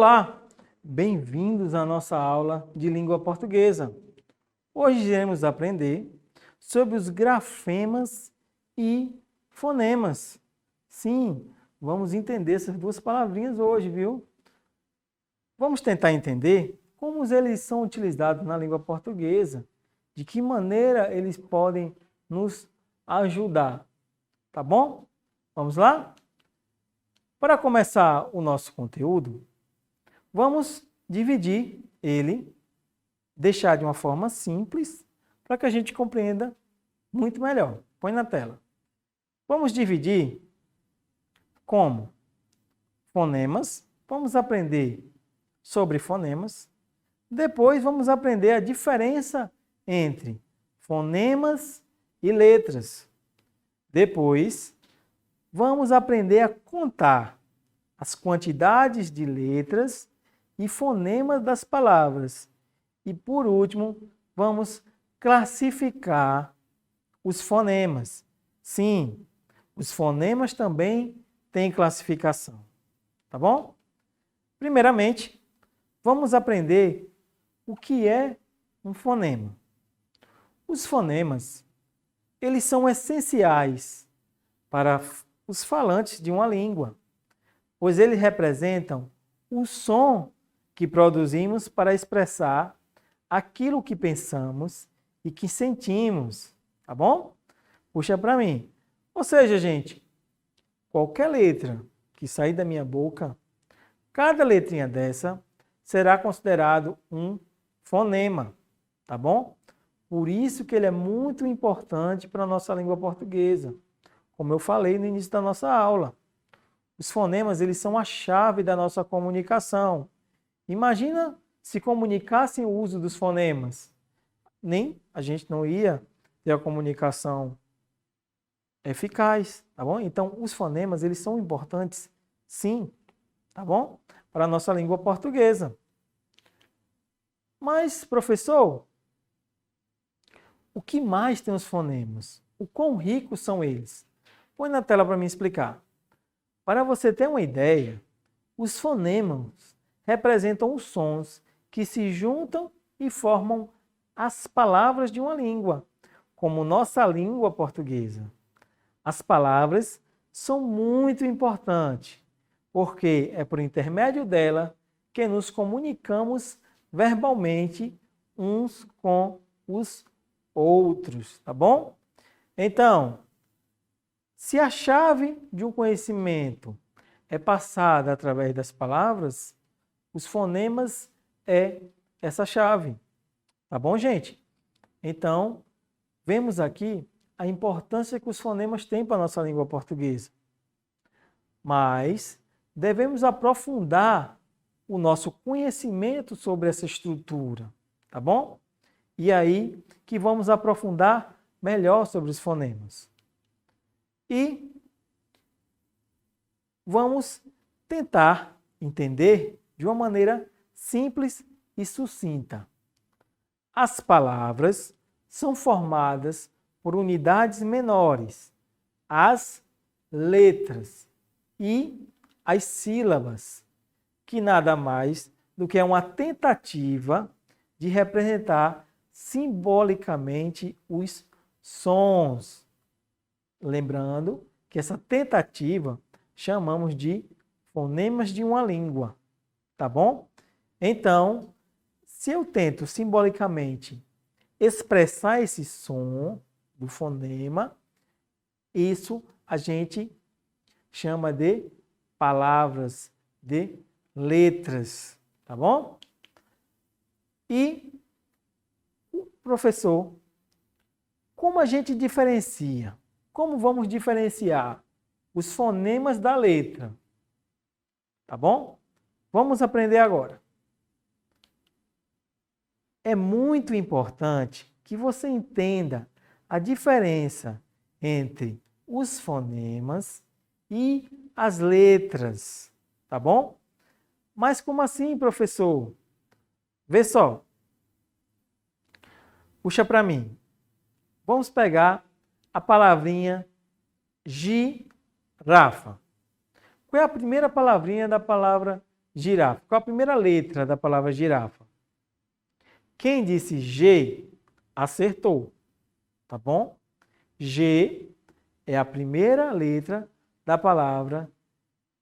Olá, bem-vindos à nossa aula de língua portuguesa. Hoje iremos aprender sobre os grafemas e fonemas. Sim, vamos entender essas duas palavrinhas hoje, viu? Vamos tentar entender como eles são utilizados na língua portuguesa, de que maneira eles podem nos ajudar, tá bom? Vamos lá? Para começar o nosso conteúdo, vamos dividir ele, deixar de uma forma simples, para que a gente compreenda muito melhor. Põe na tela. Vamos dividir como fonemas, vamos aprender sobre fonemas, depois vamos aprender a diferença entre fonemas e letras. Depois, vamos aprender a contar as quantidades de letras e fonemas das palavras. E, por último, vamos classificar os fonemas. Sim, os fonemas também têm classificação. Tá bom? Primeiramente, vamos aprender o que é um fonema. Os fonemas, eles são essenciais para os falantes de uma língua, pois eles representam o som que produzimos para expressar aquilo que pensamos e que sentimos, tá bom? Puxa para mim. Ou seja, gente, qualquer letra que sair da minha boca, cada letrinha dessa será considerado um fonema, tá bom? Por isso que ele é muito importante para a nossa língua portuguesa. Como eu falei no início da nossa aula, os fonemas eles são a chave da nossa comunicação. Imagina se comunicassem o uso dos fonemas. A gente não ia ter a comunicação eficaz, tá bom? Então, os fonemas eles são importantes, sim, tá bom? Para a nossa língua portuguesa. Mas, professor, o que mais tem os fonemas? O quão ricos são eles? Põe na tela para me explicar. Para você ter uma ideia, os fonemas representam os sons que se juntam e formam as palavras de uma língua, como nossa língua portuguesa. As palavras são muito importantes, porque é por intermédio dela que nos comunicamos verbalmente uns com os outros, tá bom? Então, se a chave de um conhecimento é passada através das palavras, os fonemas é essa chave. Tá bom, gente? Então, vemos aqui a importância que os fonemas têm para a nossa língua portuguesa. Mas devemos aprofundar o nosso conhecimento sobre essa estrutura, tá bom? E aí que vamos aprofundar melhor sobre os fonemas. E vamos tentar entender de uma maneira simples e sucinta. As palavras são formadas por unidades menores, as letras e as sílabas, que nada mais do que uma tentativa de representar simbolicamente os sons. Lembrando que essa tentativa chamamos de fonemas de uma língua, tá bom? Então, se eu tento simbolicamente expressar esse som do fonema, isso a gente chama de palavras, de letras, tá bom? E, professor, como a gente diferencia? Como vamos diferenciar os fonemas da letra? Tá bom? Vamos aprender agora. É muito importante que você entenda a diferença entre os fonemas e as letras, tá bom? Mas como assim, professor? Vê só. Puxa para mim. Vamos pegar a palavrinha girafa. Qual é a primeira palavrinha da palavra girafa. Qual a primeira letra da palavra girafa? Quem disse G, acertou, tá bom? G é a primeira letra da palavra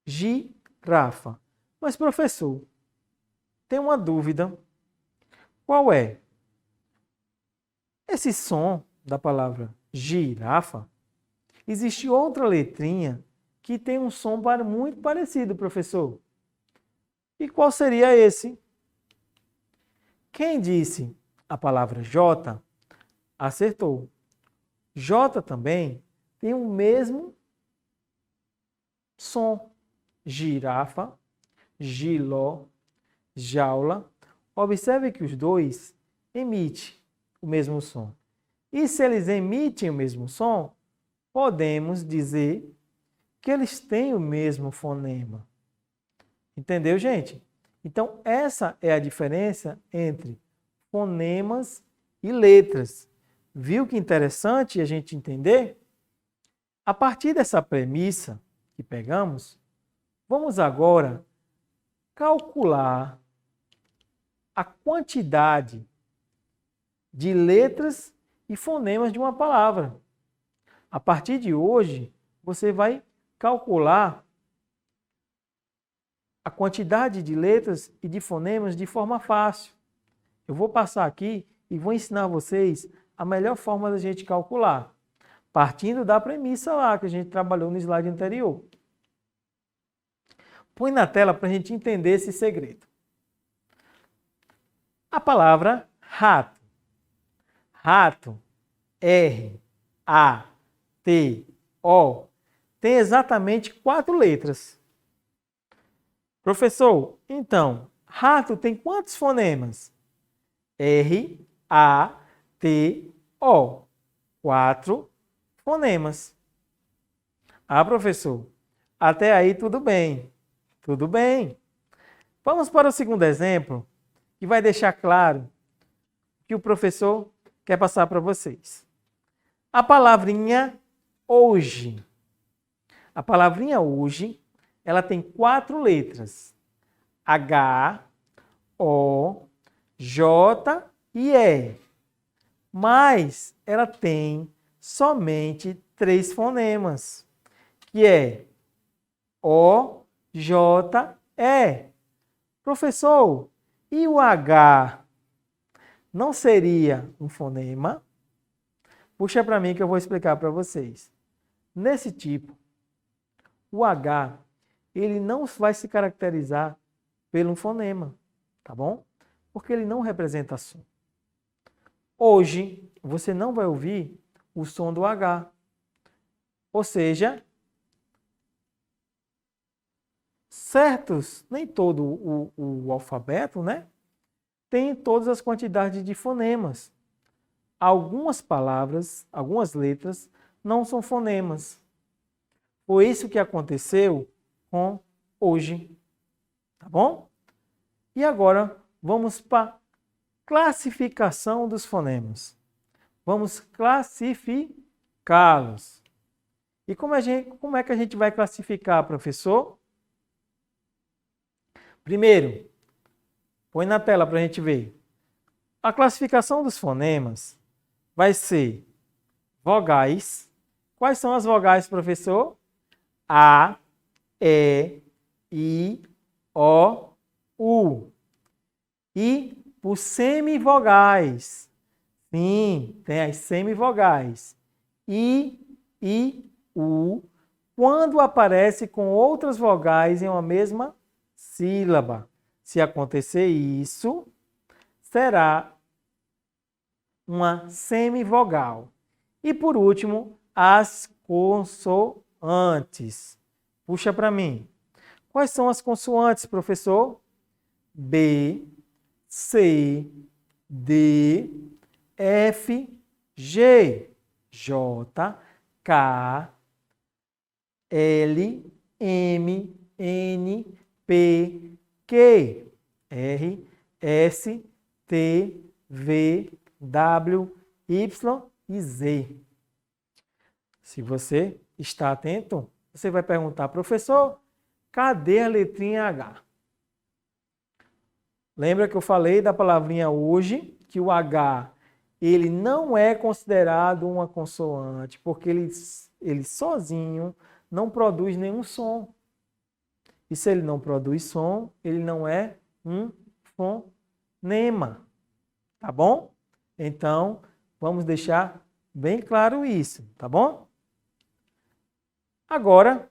girafa. Mas, professor, tem uma dúvida. Qual é? Esse som da palavra girafa, existe outra letrinha que tem um som muito parecido, professor. E qual seria esse? Quem disse a palavra J, acertou. J também tem o mesmo som. Girafa, giló, jaula. Observe que os dois emitem o mesmo som. E se eles emitem o mesmo som, podemos dizer que eles têm o mesmo fonema. Entendeu, gente? Então, essa é a diferença entre fonemas e letras. Viu que interessante a gente entender? A partir dessa premissa que pegamos, vamos agora calcular a quantidade de letras e fonemas de uma palavra. A partir de hoje, você vai calcular a quantidade de letras e de fonemas de forma fácil. Eu vou passar aqui e vou ensinar vocês a melhor forma da gente calcular, partindo da premissa lá que a gente trabalhou no slide anterior. Põe na tela para a gente entender esse segredo. A palavra rato. Rato, R-A-T-O, tem exatamente 4 letras. Professor, então, rato tem quantos fonemas? R-A-T-O. 4 fonemas. Ah, professor, até aí tudo bem. Tudo bem. Vamos para o segundo exemplo, que vai deixar claro que o professor quer passar para vocês. A palavrinha hoje. A palavrinha hoje, ela tem 4 letras. H, O, J e E. Mas ela tem somente 3 fonemas, que é O, J, E. Professor, e o H não seria um fonema? Puxa para mim que eu vou explicar para vocês. Nesse tipo, o H, ele não vai se caracterizar pelo fonema, tá bom? Porque ele não representa som. Hoje, você não vai ouvir o som do H. Ou seja, nem todo o alfabeto, né, tem todas as quantidades de fonemas. Algumas palavras, algumas letras, não são fonemas. Foi isso que aconteceu com hoje. Tá bom? E agora vamos para a classificação dos fonemas. Vamos classificá-los. E como é que a gente vai classificar, professor? Primeiro, põe na tela para a gente ver. A classificação dos fonemas vai ser vogais. Quais são as vogais, professor? A, E, I, O, U. E por semivogais. Sim, tem as semivogais. I, U, quando aparece com outras vogais em uma mesma sílaba. Se acontecer isso, será uma semivogal. E por último, as consoantes. Puxa para mim. Quais são as consoantes, professor? B, C, D, F, G, J, K, L, M, N, P, Q, R, S, T, V, W, Y e Z. Se você está atento, você vai perguntar, professor, cadê a letrinha H? Lembra que eu falei da palavrinha hoje, que o H ele não é considerado uma consoante, porque ele sozinho não produz nenhum som. E se ele não produz som, ele não é um fonema. Tá bom? Então, vamos deixar bem claro isso, tá bom? Agora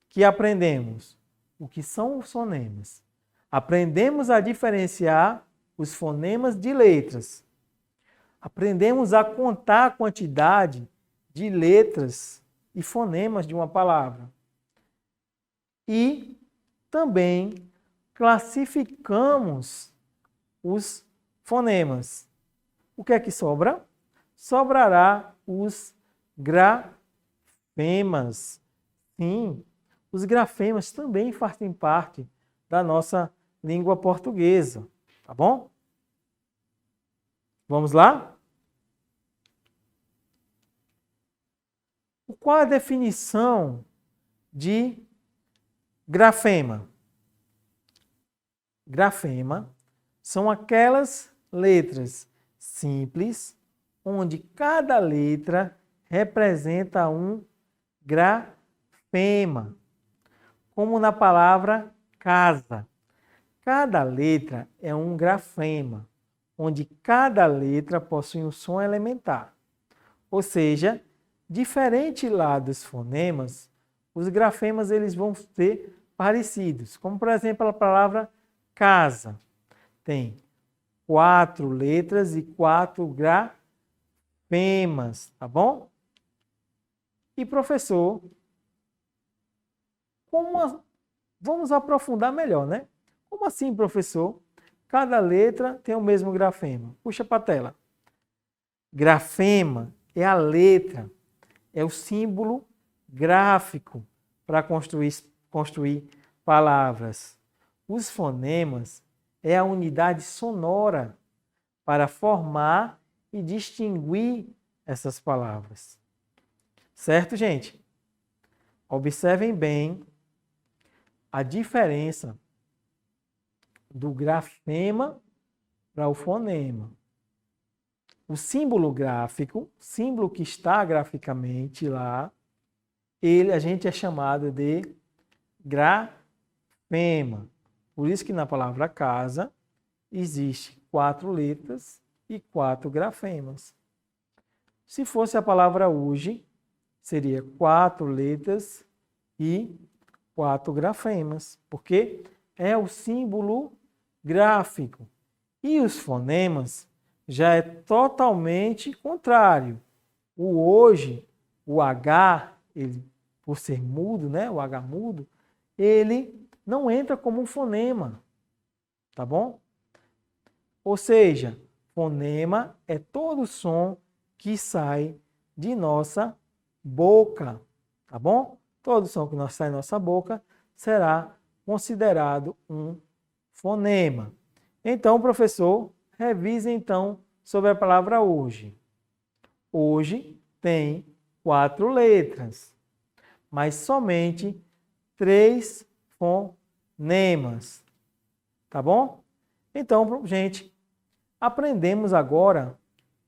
que aprendemos o que são os fonemas, aprendemos a diferenciar os fonemas de letras, aprendemos a contar a quantidade de letras e fonemas de uma palavra. E também classificamos os fonemas. O que é que sobra? Sobrará os grafemas. Sim, os grafemas também fazem parte da nossa língua portuguesa, tá bom? Vamos lá? Qual a definição de grafema? Grafema são aquelas letras simples onde cada letra representa um grafema, como na palavra casa. Cada letra é um grafema, onde cada letra possui um som elementar. Ou seja, diferente lá dos fonemas, os grafemas eles vão ser parecidos. Como, por exemplo, a palavra casa. Tem 4 letras e 4 grafemas, tá bom? E professor, vamos aprofundar melhor, né? Como assim, professor? Cada letra tem o mesmo grafema. Puxa para a tela. Grafema é a letra, é o símbolo gráfico para construir palavras. Os fonemas é a unidade sonora para formar e distinguir essas palavras. Certo, gente? Observem bem a diferença do grafema para o fonema. O símbolo gráfico, símbolo que está graficamente lá, a gente é chamado de grafema. Por isso que na palavra casa existe 4 letras e 4 grafemas. Se fosse a palavra hoje, seria 4 letras e 4 grafemas, porque é o símbolo gráfico. E os fonemas já é totalmente contrário. O hoje, o H, ele, por ser mudo, né, o H mudo, ele não entra como um fonema, tá bom? Ou seja, fonema é todo som que sai de nossa boca, tá bom? Todo som que sai da nossa boca será considerado um fonema. Então, professor, revise então sobre a palavra hoje. Hoje tem 4 letras, mas somente 3 fonemas. Tá bom? Então, gente, aprendemos agora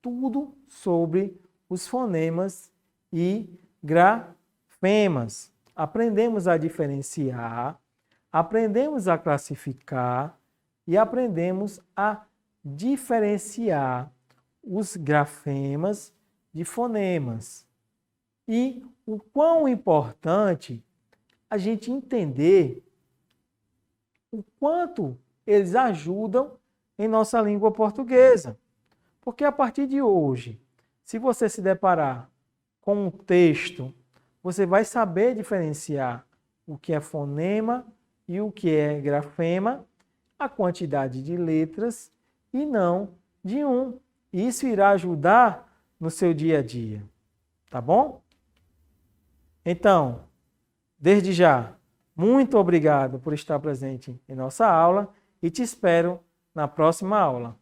tudo sobre os fonemas e grafemas. Aprendemos a diferenciar, aprendemos a classificar e aprendemos a diferenciar os grafemas de fonemas. E o quão importante a gente entender o quanto eles ajudam em nossa língua portuguesa. Porque a partir de hoje, se você se deparar com um texto, você vai saber diferenciar o que é fonema e o que é grafema, a quantidade de letras e não de um. Isso irá ajudar no seu dia a dia. Tá bom? Então, desde já, muito obrigado por estar presente em nossa aula e te espero na próxima aula.